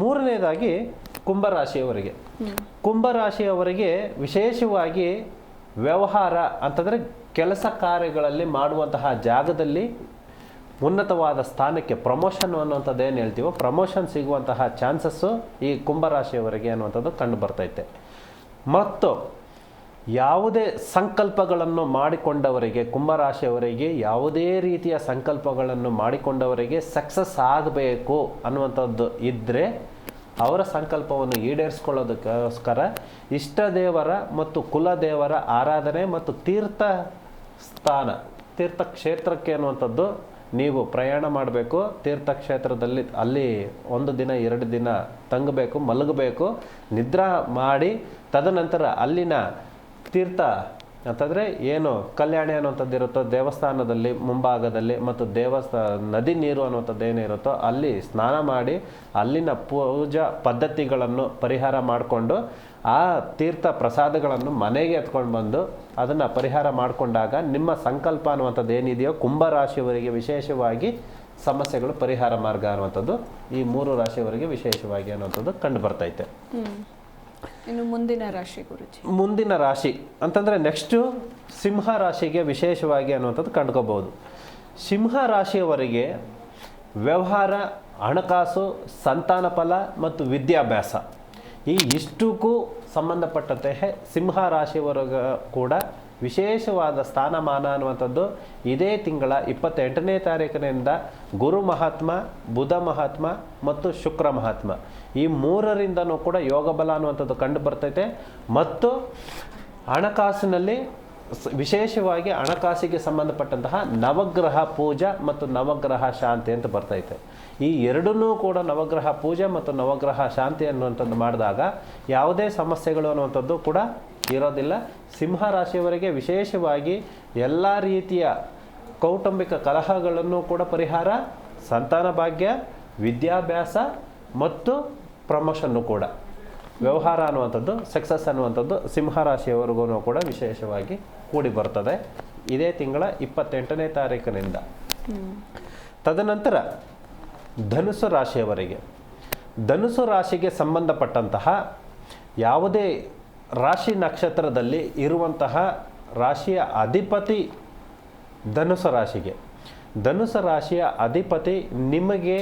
ಮೂರನೇದಾಗಿ ಕುಂಭರಾಶಿಯವರಿಗೆ. ಕುಂಭರಾಶಿಯವರಿಗೆ ವಿಶೇಷವಾಗಿ ವ್ಯವಹಾರ ಅಂತಂದರೆ ಕೆಲಸ ಕಾರ್ಯಗಳಲ್ಲಿ ಮಾಡುವಂತಹ ಜಾಗದಲ್ಲಿ ಉನ್ನತವಾದ ಸ್ಥಾನಕ್ಕೆ ಪ್ರಮೋಷನ್ ಅನ್ನುವಂಥದ್ದು ಏನು ಹೇಳ್ತೀವೋ ಪ್ರಮೋಷನ್ ಸಿಗುವಂತಹ ಚಾನ್ಸಸ್ಸು ಈ ಕುಂಭರಾಶಿಯವರಿಗೆ ಅನ್ನುವಂಥದ್ದು ಕಂಡು ಬರ್ತೈತೆ. ಮತ್ತು ಯಾವುದೇ ಸಂಕಲ್ಪಗಳನ್ನು ಮಾಡಿಕೊಂಡವರಿಗೆ, ಕುಂಭರಾಶಿಯವರಿಗೆ ಯಾವುದೇ ರೀತಿಯ ಸಂಕಲ್ಪಗಳನ್ನು ಮಾಡಿಕೊಂಡವರಿಗೆ ಸಕ್ಸಸ್ ಆಗಬೇಕು ಅನ್ನುವಂಥದ್ದು ಇದ್ದರೆ ಅವರ ಸಂಕಲ್ಪವನ್ನು ಈಡೇರಿಸ್ಕೊಳ್ಳೋದಕ್ಕೋಸ್ಕರ ಇಷ್ಟ ದೇವರ ಮತ್ತು ಕುಲದೇವರ ಆರಾಧನೆ ಮತ್ತು ತೀರ್ಥಕ್ಷೇತ್ರಕ್ಕೆ ಅನ್ನುವಂಥದ್ದು ನೀವು ಪ್ರಯಾಣ ಮಾಡಬೇಕು. ತೀರ್ಥಕ್ಷೇತ್ರದಲ್ಲಿ ಅಲ್ಲಿ 1 ದಿನ 2 ದಿನ ತಂಗಬೇಕು, ಮಲಗಬೇಕು, ನಿದ್ರಾ ಮಾಡಿ ತದನಂತರ ಅಲ್ಲಿನ ತೀರ್ಥ ಅಂತಂದರೆ ಏನು ಕಲ್ಯಾಣಿ ಅನ್ನುವಂಥದ್ದು ಇರುತ್ತೋ ದೇವಸ್ಥಾನದಲ್ಲಿ ಮುಂಭಾಗದಲ್ಲಿ ಮತ್ತು ನದಿ ನೀರು ಅನ್ನುವಂಥದ್ದು ಏನಿರುತ್ತೋ ಅಲ್ಲಿ ಸ್ನಾನ ಮಾಡಿ ಅಲ್ಲಿನ ಪೂಜಾ ಪದ್ಧತಿಗಳನ್ನು ಪರಿಹಾರ ಮಾಡಿಕೊಂಡು ಆ ತೀರ್ಥ ಪ್ರಸಾದಗಳನ್ನು ಮನೆಗೆ ಎತ್ಕೊಂಡು ಬಂದು ಅದನ್ನು ಪರಿಹಾರ ಮಾಡಿಕೊಂಡಾಗ ನಿಮ್ಮ ಸಂಕಲ್ಪ ಅನ್ನುವಂಥದ್ದು ಏನಿದೆಯೋ ಕುಂಭರಾಶಿಯವರಿಗೆ ವಿಶೇಷವಾಗಿ ಸಮಸ್ಯೆಗಳು ಪರಿಹಾರ ಮಾರ್ಗ ಅನ್ನುವಂಥದ್ದು ಈ 3 ರಾಶಿಯವರಿಗೆ ವಿಶೇಷವಾಗಿ ಅನ್ನುವಂಥದ್ದು ಕಂಡು ಬರ್ತೈತೆ. ಇನ್ನು ಮುಂದಿನ ರಾಶಿ ಗುರುಜಿ, ಮುಂದಿನ ರಾಶಿ ಅಂತಂದರೆ ನೆಕ್ಸ್ಟು ಸಿಂಹ ರಾಶಿಗೆ ವಿಶೇಷವಾಗಿ ಅನ್ನುವಂಥದ್ದು ಕಂಡ್ಕೋಬಹುದು. ಸಿಂಹ ರಾಶಿಯವರಿಗೆ ವ್ಯವಹಾರ, ಹಣಕಾಸು, ಸಂತಾನ ಫಲ ಮತ್ತು ವಿದ್ಯಾಭ್ಯಾಸ ಈ ಇಷ್ಟಕ್ಕೂ ಸಂಬಂಧಪಟ್ಟಂತೆ ಸಿಂಹ ರಾಶಿಯವರೆಗೂ ಕೂಡ ವಿಶೇಷವಾದ ಸ್ಥಾನಮಾನ ಅನ್ನುವಂಥದ್ದು ಇದೇ ತಿಂಗಳ 28ನೇ ತಾರೀಕಿನಿಂದ ಗುರು ಮಹಾತ್ಮ, ಬುಧ ಮಹಾತ್ಮ ಮತ್ತು ಶುಕ್ರ ಮಹಾತ್ಮ ಈ 3ರಿಂದನೂ ಕೂಡ ಯೋಗ ಬಲ ಅನ್ನುವಂಥದ್ದು ಕಂಡು ಬರ್ತೈತೆ. ಮತ್ತು ಹಣಕಾಸಿನಲ್ಲಿ ವಿಶೇಷವಾಗಿ ಹಣಕಾಸಿಗೆ ಸಂಬಂಧಪಟ್ಟಂತಹ ನವಗ್ರಹ ಪೂಜಾ ಮತ್ತು ನವಗ್ರಹ ಶಾಂತಿ ಅಂತ ಬರ್ತೈತೆ. ಈ ಎರಡನ್ನೂ ಕೂಡ ನವಗ್ರಹ ಪೂಜೆ ಮತ್ತು ನವಗ್ರಹ ಶಾಂತಿ ಅನ್ನುವಂಥದ್ದು ಮಾಡಿದಾಗ ಯಾವುದೇ ಸಮಸ್ಯೆಗಳು ಅನ್ನುವಂಥದ್ದು ಕೂಡ ಇರೋದಿಲ್ಲ. ಸಿಂಹ ರಾಶಿಯವರಿಗೆ ವಿಶೇಷವಾಗಿ ಎಲ್ಲ ರೀತಿಯ ಕೌಟುಂಬಿಕ ಕಲಹಗಳನ್ನು ಕೂಡ ಪರಿಹಾರ, ಸಂತಾನ ಭಾಗ್ಯ, ವಿದ್ಯಾಭ್ಯಾಸ ಮತ್ತು ಪ್ರಮೋಷನ್ನು ಕೂಡ ವ್ಯವಹಾರ ಅನ್ನುವಂಥದ್ದು ಸಕ್ಸಸ್ ಅನ್ನುವಂಥದ್ದು ಸಿಂಹ ರಾಶಿಯವರೆಗೂ ಕೂಡ ವಿಶೇಷವಾಗಿ ಕೂಡಿ ಬರ್ತದೆ ಇದೇ ತಿಂಗಳ 28ನೇ ತಾರೀಕಿನಿಂದ. ತದನಂತರ ಧನುಸು ರಾಶಿಯವರಿಗೆ, ಧನುಸು ರಾಶಿಗೆ ಸಂಬಂಧಪಟ್ಟಂತಹ ಯಾವುದೇ ರಾಶಿ ನಕ್ಷತ್ರದಲ್ಲಿ ಇರುವಂತಹ ರಾಶಿಯ ಅಧಿಪತಿ ಧನುಸು ರಾಶಿಗೆ, ಧನುಸು ರಾಶಿಯ ಅಧಿಪತಿ ನಿಮಗೆ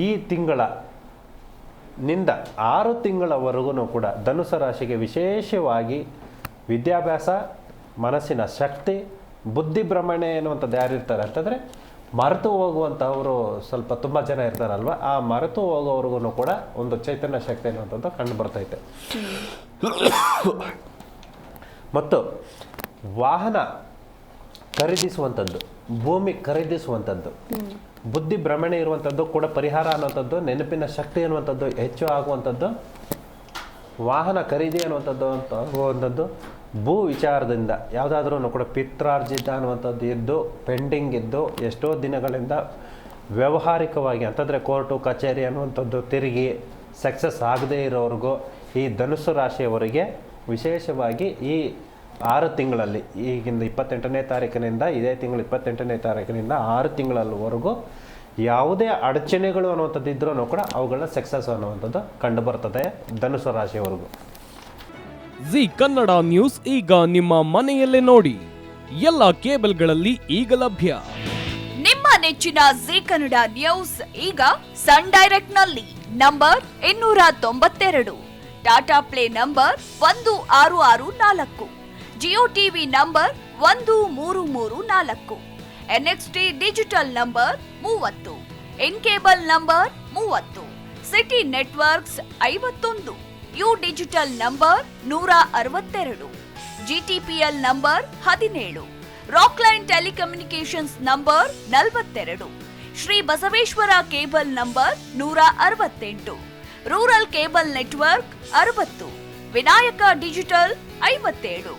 ಈ ತಿಂಗಳಿನಿಂದ 6 ತಿಂಗಳವರೆಗೂ ಕೂಡ ಧನುಸು ರಾಶಿಗೆ ವಿಶೇಷವಾಗಿ ವಿದ್ಯಾಭ್ಯಾಸ, ಮನಸ್ಸಿನ ಶಕ್ತಿ, ಬುದ್ಧಿಭ್ರಮಣೆ ಎನ್ನುವಂಥದ್ದು ಯಾರಿರ್ತಾರೆ ಅಂತಂದರೆ ಮರೆತು ಹೋಗುವಂಥವರು ಸ್ವಲ್ಪ ತುಂಬ ಜನ ಇರ್ತಾರಲ್ವ, ಆ ಮರೆತು ಹೋಗೋವ್ರಿಗೂ ಕೂಡ ಒಂದು ಚೈತನ್ಯ ಶಕ್ತಿ ಅನ್ನುವಂಥದ್ದು ಕಂಡು ಬರ್ತೈತೆ. ಮತ್ತು ವಾಹನ ಖರೀದಿಸುವಂಥದ್ದು, ಭೂಮಿ ಖರೀದಿಸುವಂಥದ್ದು, ಬುದ್ಧಿ ಭ್ರಮಣೆ ಇರುವಂಥದ್ದು ಕೂಡ ಪರಿಹಾರ ಅನ್ನುವಂಥದ್ದು, ನೆನಪಿನ ಶಕ್ತಿ ಅನ್ನುವಂಥದ್ದು ಹೆಚ್ಚು ಆಗುವಂಥದ್ದು, ವಾಹನ ಖರೀದಿ ಅನ್ನುವಂಥದ್ದು ಅನ್ನುವಂಥದ್ದು, ಭೂ ವಿಚಾರದಿಂದ ಯಾವುದಾದ್ರೂ ಕೂಡ ಪಿತ್ರಾರ್ಜಿತ ಅನ್ನುವಂಥದ್ದು ಇದ್ದು ಪೆಂಡಿಂಗ್ ಇದ್ದು ಎಷ್ಟೋ ದಿನಗಳಿಂದ ವ್ಯಾವಹಾರಿಕವಾಗಿ ಅಂತಂದರೆ ಕೋರ್ಟು ಕಚೇರಿ ಅನ್ನುವಂಥದ್ದು ತಿರುಗಿ ಸಕ್ಸಸ್ ಆಗದೇ ಇರೋವ್ರಿಗೂ ಈ ಧನುಸ್ಸು ರಾಶಿಯವರಿಗೆ ವಿಶೇಷವಾಗಿ ಈ 6 ತಿಂಗಳಲ್ಲಿ ಈಗಿಂದ 28ನೇ ತಾರೀಕಿನಿಂದ ಇದೇ ತಿಂಗಳು 28ನೇ ತಾರೀಕಿನಿಂದ 6 ತಿಂಗಳವರೆಗೂ ಯಾವುದೇ ಅಡಚಣೆಗಳು ಅನ್ನುವಂಥದ್ದು ಇದ್ರೂ ಕೂಡ ಅವುಗಳ ಸಕ್ಸಸ್ ಅನ್ನುವಂಥದ್ದು ಕಂಡು ಬರ್ತದೆ ಧನುಸ್ಸು ರಾಶಿಯವರೆಗೂ. ಜಿ ಕನ್ನಡ ನ್ಯೂಸ್ ಈಗ ನಿಮ್ಮ ಮನೆಯಲ್ಲೇ ನೋಡಿ, ಎಲ್ಲ ಕೇಬಲ್ಗಳಲ್ಲಿ ಈಗ ಲಭ್ಯ. ನಿಮ್ಮ ನೆಚ್ಚಿನ ಜಿ ಕನ್ನಡ ನ್ಯೂಸ್ ಈಗ ಸನ್ ಡೈರೆಕ್ಟ್ ನಲ್ಲಿ number 292, Tata play number 1664, Jio TV number 1334, NXT digital number 30, in cable number 30, city networks 51, U digital number 162, GTPL number 17, Rockline telecommunications number 42, Shri Basaveshwara cable number 168, rural cable network 60, Vinayaka digital 57,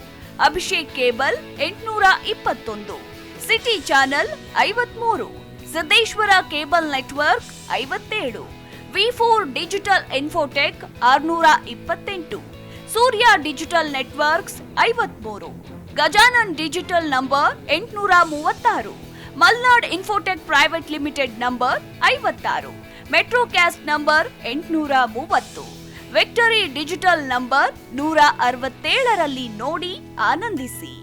Abhishek cable 821, city channel 53, Siddeshwara cable network 57, V4 digital Infotech 628, Surya digital networks 53, Gajanan digital number 836, Malnad Infotech private limited number 56, Metrocast number 830, victory digital number 167ರಲ್ಲಿ ನೋಡಿ ಆನಂದಿಸಿ.